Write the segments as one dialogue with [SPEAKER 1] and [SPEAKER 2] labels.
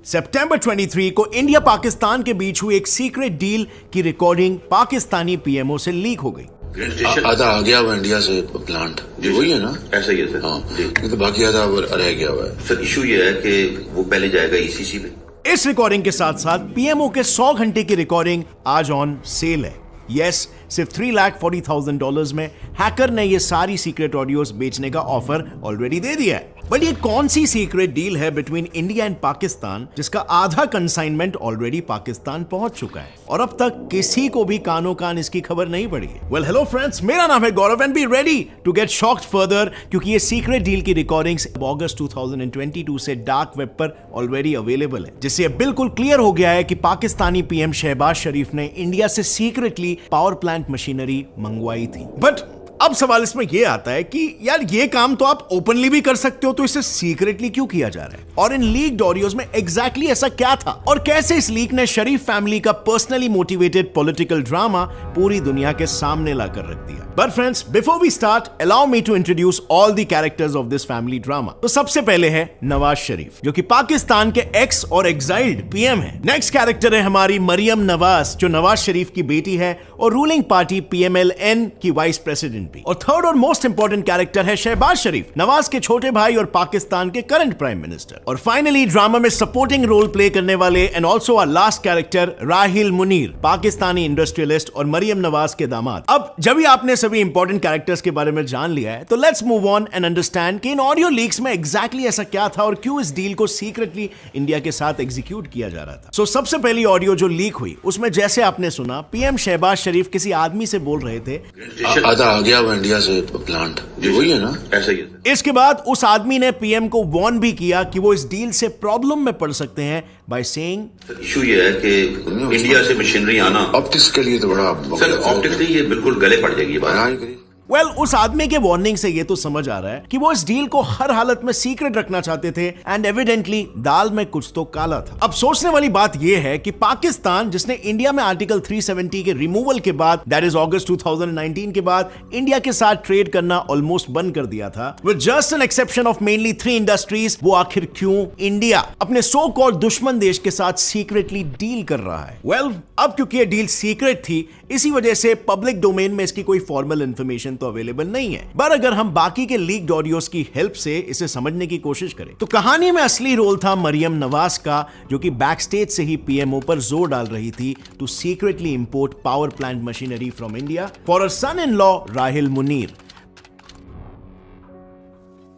[SPEAKER 1] सितंबर 23 को इंडिया पाकिस्तान के बीच हुई एक सीक्रेट डील की रिकॉर्डिंग पाकिस्तानी पीएमओ से लीक हो गई।
[SPEAKER 2] आधा आ गया हुआ इंडिया से प्लांट, जी वही है ना?
[SPEAKER 3] ऐसा ही है सर।
[SPEAKER 2] हाँ जी, तो बाकी आधा रह गया हुआ है।
[SPEAKER 3] सर इशू ये है कि वो पहले जाएगा ईसीसी पे।
[SPEAKER 1] इस रिकॉर्डिंग के साथ साथ पीएमओ के 100 घंटे की रिकॉर्डिंग आज ऑन सेल है। यस, सिर्फ $3,40,000 में हैकर ने ये सारी सीक्रेट ऑडियोज बेचने का ऑफर ऑलरेडी दे दिया है। बट ये कौन सी सीक्रेट डील है बिटवीन इंडिया एंड पाकिस्तान जिसका आधा कंसाइनमेंट ऑलरेडी पाकिस्तान पहुंच चुका है और अब तक किसी को भी कानो कान इसकी खबर नहीं पड़ी है? वेल हेलो फ्रेंड्स, मेरा नाम है Gaurav and be ready to get shocked further, क्योंकि ये सीक्रेट डील की रिकॉर्डिंग्स अगस्त 2022 से डार्क वेब पर ऑलरेडी अवेलेबल है, जिससे बिल्कुल क्लियर हो गया है कि पाकिस्तानी पीएम शहबाज शरीफ ने इंडिया से सीक्रेटली पावर प्लांट मशीनरी मंगवाई थी। बट अब सवाल इसमें यह आता है कि यार ये काम तो आप ओपनली भी कर सकते हो, तो इसे सीक्रेटली क्यों किया जा रहा है? और इन लीक्ड ऑडियोज में एग्जैक्टली ऐसा क्या था और कैसे इस लीक ने शरीफ फैमिली का पर्सनली मोटिवेटेड पॉलिटिकल ड्रामा पूरी दुनिया के सामने लाकर रख दिया? But friends, before we start, allow me to introduce all the characters of this family drama. तो सबसे पहले है नवाज शरीफ, जो कि पाकिस्तान के एक्स और एग्जाइल्ड पीएम है। नेक्स्ट कैरेक्टर है हमारी मरियम नवाज, जो नवाज शरीफ की बेटी है और रूलिंग पार्टी पीएमएलएन की वाइस प्रेसिडेंट भी। और थर्ड और मोस्ट इंपॉर्टेंट कैरेक्टर है शहबाज शरीफ, नवाज के छोटे भाई और पाकिस्तान के करंट प्राइम मिनिस्टर। और फाइनली ड्रामा में सपोर्टिंग रोल प्ले करने वाले and also our last character Raheel Munir, Pakistani industrialist और मरियम नवाज के दामाद। अब जब भी आपने सभी इंपॉर्टेंट कैरेक्टर्स के बारे में जान लिया है, तो let's move on and understand कि इन ऑडियो लीक्स में एग्जैक्टली ऐसा क्या था और क्यों इस डील को सीक्रेटली इंडिया के साथ एग्जीक्यूट किया जा रहा था। सो सबसे पहली ऑडियो जो लीक हुई, उसमें जैसे आपने सुना, पीएम शहबाज शरीफ किसी आदमी से बोल रहे थे,
[SPEAKER 2] आधा आ गया हुआ इंडिया से प्लांट, जी वही है ना?
[SPEAKER 3] ऐसा ही है।
[SPEAKER 1] इसके बाद उस आदमी ने पीएम को वार्न भी किया कि वो इस डील से प्रॉब्लम में पड़ सकते हैं बाय सेइंग
[SPEAKER 3] इशू ये है कि इंडिया से मशीनरी आना
[SPEAKER 2] ऑप्टिक्स के लिए तो बड़ा
[SPEAKER 3] सर, ऑप्टिक्स के लिए बिल्कुल गले पड़ जाएगी ये बात।
[SPEAKER 1] वेल, उस आदमी के वार्निंग से ये तो समझ आ रहा है कि वो इस डील को हर हालत में सीक्रेट रखना चाहते थे एंड एविडेंटली दाल में कुछ तो काला था। अब सोचने वाली बात ये है कि पाकिस्तान, जिसने इंडिया में आर्टिकल 370 के रिमूवल के बाद, दैट इज अगस्त 2019 के बाद, इंडिया के साथ ट्रेड करना ऑलमोस्ट बंद कर दिया था with just an exception of mainly 3 industries, वो आखिर क्यों इंडिया अपने सो कॉल्ड दुश्मन देश के साथ सीक्रेटली डील कर रहा है? वेल, अब क्योंकि ये डील सीक्रेट थी, इसी वजह से पब्लिक डोमेन में इसकी कोई फॉर्मल इंफॉर्मेशन तो अवेलेबल नहीं है। पर अगर हम बाकी के लीक्ड ऑडियोज की हेल्प से इसे समझने की कोशिश करें, तो कहानी में असली रोल था मरियम नवाज का, जो कि बैक स्टेज से ही पीएमओ पर जोर डाल रही थी to secretly import power plant machinery from India for a son in law Raheel Munir.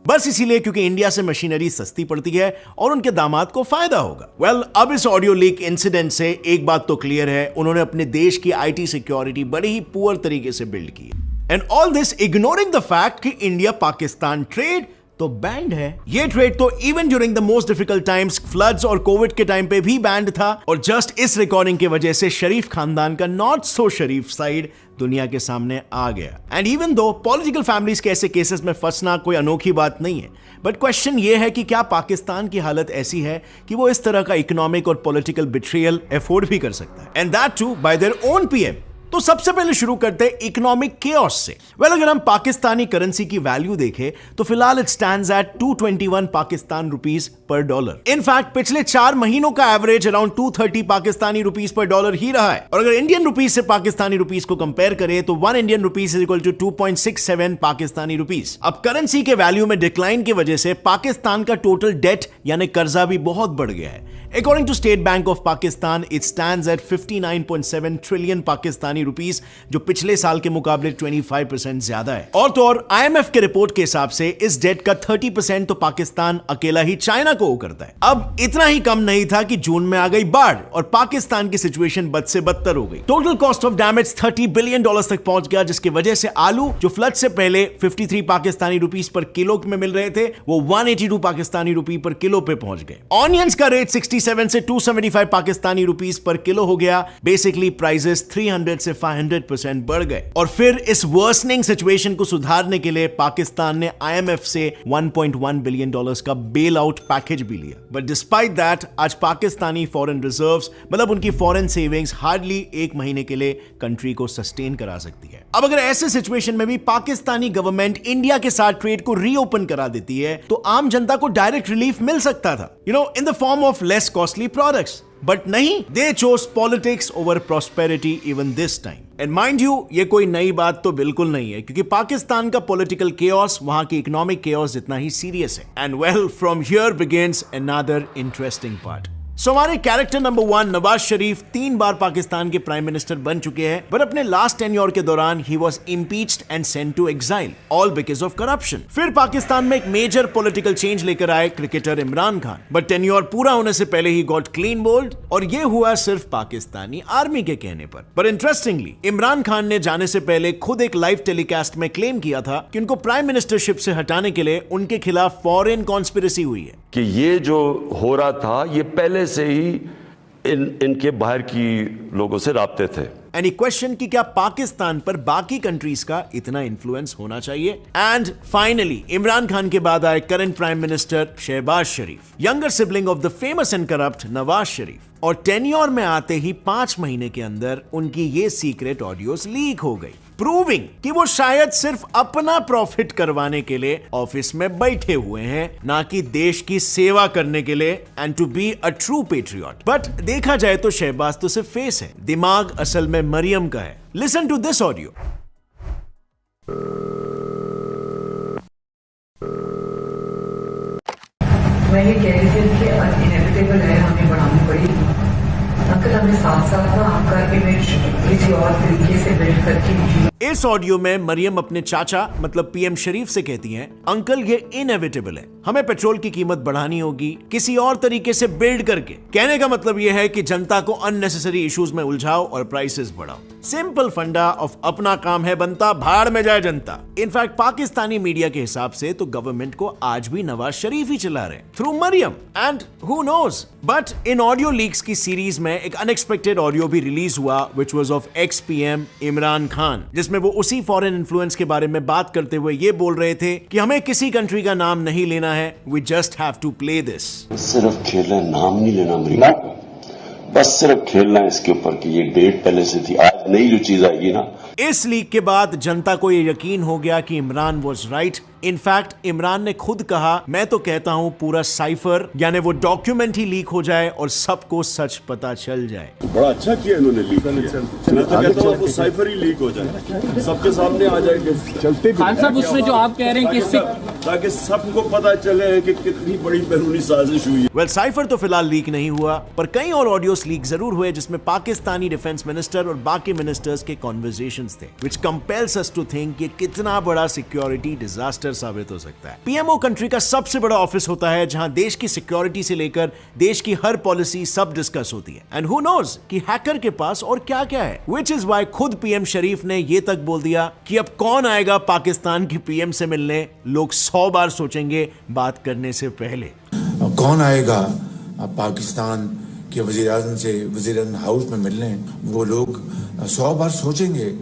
[SPEAKER 1] बस इसीलिए क्योंकि इंडिया से मशीनरी सस्ती पड़ती है और उनके दामाद को फायदा होगा। वेल, अब इस ऑडियो लीक इंसिडेंट से एक बात तो क्लियर है, उन्होंने अपने देश की आईटी सिक्योरिटी बड़े ही पुअर तरीके से बिल्ड की, and all this ignoring the fact कि इंडिया पाकिस्तान ट्रेड तो बैंड है। ये ट्रेड तो even during the most difficult times, floods और कोविड के टाइम पे भी बैंड था, और जस्ट इस रिकॉर्डिंग की वजह से शरीफ खानदान का नॉट सो शरीफ साइड दुनिया के सामने आ गया। And even though political families के ऐसे केसेस में फंसना कोई अनोखी बात नहीं है, बट क्वेश्चन ये है कि क्या पाकिस्तान की हालत ऐसी है कि वो इस तरह का इकोनॉमिक और पॉलिटिकल बिट्रियल अफोर्ड भी कर सकता है, and that too by their own PM? तो सबसे पहले शुरू करते हैं इकोनॉमिक केओस से। वेल, अगर हम पाकिस्तानी करेंसी की वैल्यू देखें तो फिलहाल it stands eight 221 Pakistan rupees पर डॉलर। इनफैक्ट पिछले 4 महीनों का एवरेज अराउंड 230 पाकिस्तानी रुपीस पर डॉलर ही रहा है। और अगर इंडियन रुपीस से पाकिस्तानी रुपीस को कंपेयर करें तो 1 Indian rupees is equal to 2.67 Pakistani rupees. अब करेंसी के वैल्यू में डिक्लाइन की वजह से पाकिस्तान का टोटल डेट यानी कर्जा भी बहुत बढ़ गया है। According to State Bank of Pakistan, it stands at 59.7 trillion Pakistani rupees, जो पिछले साल के मुकाबले 25% ज्यादा है। और तो और IMF के रिपोर्ट के हिसाब से इस डेट का 30% तो पाकिस्तान अकेला ही चाइना को करता है। अब इतना ही कम नहीं था कि जून में आ गई बाढ़ और पाकिस्तान की सिचुएशन बद से बदतर हो गई। Total cost of damage $30 billion तक पहुंच गया, जिसकी वजह से आलू जो फ्लड से पहले 53 पाकिस्तानी रुपीस पर किलो में मिल रहे थे, वो 182 पाकिस्तानी रुपी पर किलो पे पहुंच गए। ऑनियंस का रेट 67 से 275 पाकिस्तानी रुपीस पर किलो हो गया। बेसिकली प्राइसेस 300 से से 500% बढ़ गए। और फिर इस वर्सनिंग सिचुएशन को सुधारने के लिए पाकिस्तान ने IMF से $1.1 बिलियन का बेल आउट पैकेज भी लिया। बट डिस्पाइट दैट आज पाकिस्तानी फॉरेन रिजर्व्स मतलब उनकी फॉरेन सेविंग्स हार्डली 1 महीने के लिए कंट्री को सस्टेन करा सकती है। अब अगर ऐसे सिचुएशन में भी पाकिस्तानी गवर्नमेंट इंडिया के साथ ट्रेड को रीओपन करा देती है तो आम जनता को डायरेक्ट रिलीफ मिल सकता था, in the form of less costly products. But नहीं, they chose politics over prosperity even this time. And mind you, ये कोई नई बात तो बिल्कुल नहीं है, क्योंकि पाकिस्तान का पॉलिटिकल केओस वहां की इकोनॉमिक केओस जितना ही सीरियस है। And well, from here begins another interesting part. So हमारे कैरेक्टर नंबर 1 नवाज शरीफ 3 बार पाकिस्तान के प्राइम मिनिस्टर बन चुके हैं, बट अपने लास्ट टेन्योर के दौरान he was impeached and sent to exile, all because of corruption. फिर पाकिस्तान में एक मेजर पॉलिटिकल चेंज लेकर आए cricketer Imran Khan, but tenure पूरा होने से पहले ही गॉट क्लीन बोल्ड, और ये हुआ सिर्फ पाकिस्तानी आर्मी के कहने पर। पर इंटरेस्टिंगली, इमरान खान ने जाने से पहले खुद एक लाइव टेलीकास्ट में क्लेम किया था कि उनको प्राइम मिनिस्टरशिप से हटाने के लिए उनके खिलाफ फॉरेन कॉन्स्पिरेसी हुई है,
[SPEAKER 4] कि ये जो हो रहा था ये पहले से ही इनके बाहर की लोगों से राब्ते थे।
[SPEAKER 1] एनी क्वेश्चन कि क्या पाकिस्तान पर बाकी कंट्रीज का इतना इन्फ्लुएंस होना चाहिए? एंड फाइनली इमरान खान के बाद आए current prime minister Shehbaz Sharif, younger sibling of the famous and corrupt Nawaz Sharif, और टेन्योर में आते ही 5 महीने के अंदर उनकी ये सीक्रेट ऑडियोज लीक हो गई, प्रूविंग कि वो शायद सिर्फ अपना प्रॉफिट करवाने के लिए ऑफिस में बैठे हुए हैं, ना कि देश की सेवा करने के लिए, and to be a true patriot. But देखा जाए तो शहबाज तो सिर्फ फेस है, दिमाग असल में मरियम का है। Listen to this audio.
[SPEAKER 5] मैं ये कह रही थी कि इनएविटेबल है, हमें बढ़ानी पड़ेगी। अंकल हमें साथ साथ ना आपका इमेज किसी और तरीके से बिल्ड करके।
[SPEAKER 1] इस ऑडियो में मरियम अपने चाचा मतलब पीएम शरीफ से कहती हैं, अंकल ये इनएविटेबल है, हमें पेट्रोल की कीमत बढ़ानी होगी किसी और तरीके से बिल्ड करके। कहने का मतलब यह है कि जनता को अननेसेसरी इश्यूज में उलझाओ और प्राइसेस बढ़ाओ। सिंपल फंडा ऑफ अपना काम है बनता, भाड़ में जाए जनता। इनफैक्ट पाकिस्तानी मीडिया के हिसाब से तो गवर्नमेंट को आज भी नवाज शरीफ ही चला रहे through Maryam, and who knows. But इन ऑडियो लीक्स की सीरीज में एक अनएक्सपेक्टेड ऑडियो भी रिलीज हुआ which was of ex PM Imran Khan, जिसमें वो उसी फॉरेन इन्फ्लुएंस के बारे में बात करते हुए ये बोल रहे थे कि हमें किसी कंट्री का नाम नहीं लेना है, we just have to play this.
[SPEAKER 6] सिर्फ खेलना, नाम नहीं लेना अमेरिका, बस सिर्फ खेलना है इसके ऊपर कि ये डेट पहले से थी, आज नई जो चीज आएगी ना।
[SPEAKER 1] इस लीक के बाद जनता को ये यकीन हो गया कि Imran was right. In fact Imran ने खुद कहा, मैं तो कहता हूं पूरा साइफर यानी वो डॉक्यूमेंट ही लीक हो जाए और सबको सच पता चल जाए।
[SPEAKER 7] बड़ा अच्छा किया इन्होंने लीक किया। मैं तो कहता हूं वो साइफर ही लीक हो जाए, सबके सामने आ जाएंगे चलते।
[SPEAKER 8] खान साहब उसमें जो आप कह रहे हैं कि
[SPEAKER 7] ताकि सबको पता चले कि कितनी बड़ी बैरूनी साजिश हुई है।
[SPEAKER 1] वेल, साइफर तो फिलहाल लीक नहीं हुआ, पर कई और ऑडियोस लीक जरूर हुए जिसमें पाकिस्तानी डिफेंस मिनिस्टर और बाकी मिनिस्टर्स के कॉन्वर्सेशंस थे, which compels us to think कि कितना बड़ा सिक्योरिटी डिजास्टर साबित हो सकता है। पीएमओ कंट्री का सबसे बड़ा ऑफिस होता है जहां देश की सिक्योरिटी से लेकर देश की हर पॉलिसी सब डिस्कस होती है, एंड हु नोज कि हैकर के पास और क्या क्या है। व्हिच इज व्हाई खुद पीएम शरीफ ने ये तक बोल दिया कि अब कौन आएगा पाकिस्तान के पीएम से मिलने, लोग 100 बार सोचेंगे बात करने से पहले।
[SPEAKER 9] कौन आएगा पाकिस्तान के वजीर आज़म से वजीर हाउस में मिलने, वो लोग 100 बार सोचेंगे।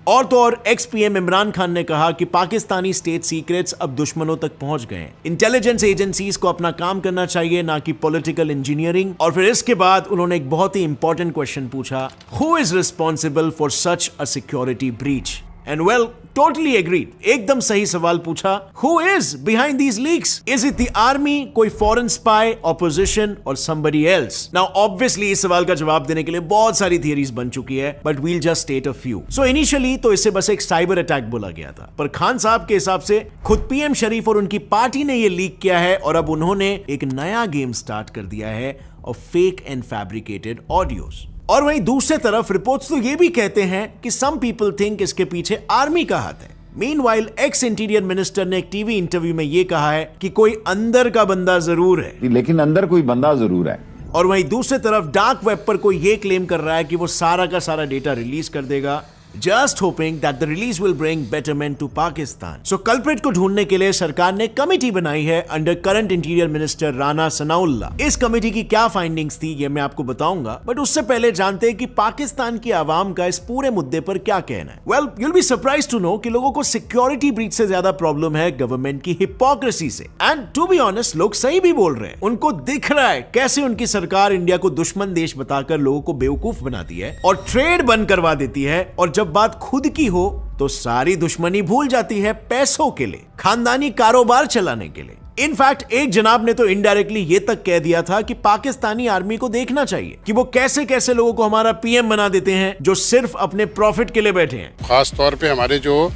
[SPEAKER 1] और तो और एक्स पीएम इमरान खान ने कहा कि पाकिस्तानी स्टेट सीक्रेट्स अब दुश्मनों तक पहुंच गए हैं, इंटेलिजेंस एजेंसीज को अपना काम करना चाहिए, ना कि पॉलिटिकल इंजीनियरिंग। और फिर इसके बाद उन्होंने एक बहुत ही इंपॉर्टेंट क्वेश्चन पूछा, who is responsible for such a security breach? And well, totally agreed, एकदम सही सवाल पूछा, who is behind these leaks? Is it the army, कोई फॉरेन स्पाई, ऑपोजिशन और समबडी एल्स? नाउ ऑब्वियसली इस सवाल का जवाब देने के लिए बहुत सारी थियरीज बन चुकी है, but we'll just state a few. So initially तो इसे बस एक साइबर अटैक बोला गया था, पर खान साहब के हिसाब से खुद पीएम शरीफ और उनकी पार्टी ने यह लीक किया है, और अब उन्होंने एक नया गेम स्टार्ट कर दिया है of fake and fabricated audios. और वहीं दूसरे तरफ रिपोर्ट्स तो ये भी कहते हैं कि सम पीपल थिंक इसके पीछे आर्मी का हाथ है। मीनवाइल एक्स इंटीरियर मिनिस्टर ने एक टीवी इंटरव्यू में ये कहा है कि कोई अंदर का बंदा जरूर है,
[SPEAKER 10] लेकिन अंदर कोई बंदा जरूर है।
[SPEAKER 1] और वहीं दूसरे तरफ डार्क वेब पर कोई ये क्लेम कर रहा है कि वो सारा का सारा डेटा रिलीज कर देगा, just hoping that the release will bring betterment to Pakistan. So culprit को ढूंढने के लिए सरकार ने कमेटी बनाई है under current interior minister Rana Sanaullah. इस कमेटी की क्या फाइंडिंग्स थी ये मैं आपको बताऊंगा, बट उससे पहले जानते हैं कि पाकिस्तान की आवाम का इस पूरे मुद्दे पर क्या कहना है. Well, you'll be surprised to know कि लोगों को सिक्योरिटी ब्रीच से ज्यादा प्रॉब्लम है गवर्नमेंट की हिपोक्रेसी से. एंड टू बी ऑनेस्ट, लोग सही भी बोल रहे हैं. उनको दिख रहा है कैसे उनकी सरकार इंडिया को दुश्मन देश बताकर लोगों को बेवकूफ बनाती है और ट्रेड बंद करवा देती है, और जब बात खुद की हो तो सारी दुश्मनी भूल जाती है पैसों के लिए, खानदानी कारोबार चलाने के लिए. इनफैक्ट एक जनाब ने तो इनडायरेक्टली ये तक कह दिया था कि पाकिस्तानी आर्मी को देखना चाहिए कि वो कैसे कैसे लोगों को हमारा पीएम बना देते हैं जो सिर्फ अपने प्रॉफिट के लिए बैठे हैं.
[SPEAKER 11] खास तौर पे हमारे जो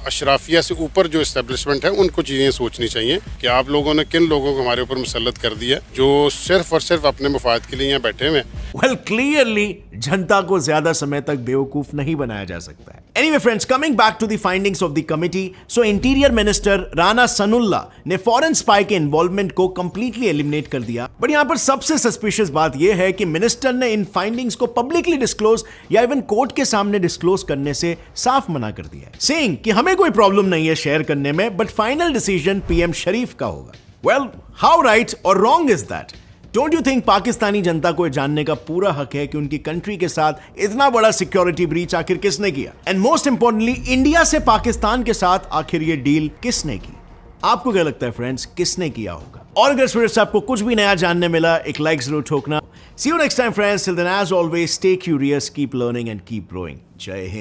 [SPEAKER 11] अशराफिया से ऊपर जो एस्टेब्लिशमेंट है उनको चीजें सोचनी चाहिए कि आप लोगों ने किन लोगों को हमारे ऊपर मुसल्लत कर दिया जो सिर्फ और सिर्फ अपने मफाद के लिए यहाँ बैठे हुए.
[SPEAKER 1] वेल, क्लियरली जनता को ज्यादा समय तक बेवकूफ नहीं बनाया जा सकता है. Anyway friends, coming back to the findings of the committee. So interior minister Rana Sanaullah ने फॉरेन स्पाई के इन्वॉल्वमेंट को कंप्लीटली एलिमिनेट कर दिया. बट यहां पर सबसे सस्पिशियस बात यह है कि मिनिस्टर ने इन फाइंडिंग्स को पब्लिकली डिस्क्लोज या इवन कोर्ट के सामने डिस्क्लोज करने से साफ मना कर दिया, सेइंग कि हमें कोई प्रॉब्लम नहीं है शेयर करने में, बट फाइनल डिसीजन पीएम शरीफ का होगा. वेल, हाउ राइट और wrong is that? Don't you think Pakistani जनता को जानने का पूरा हक है कि उनकी कंट्री के साथ इतना बड़ा सिक्योरिटी ब्रीच आखिर किसने किया, एंड मोस्ट इंपॉर्टेंटली इंडिया से पाकिस्तान के साथ आखिर ये डील किसने की? आपको क्या लगता है फ्रेंड्स, किसने किया होगा? और अगर फ्रेंड्स आपको कुछ भी नया जानने मिला, एक लाइक जरूर ठोकना. See you next time friends. Till then as always stay curious, keep learning and keep growing. जय हिंद.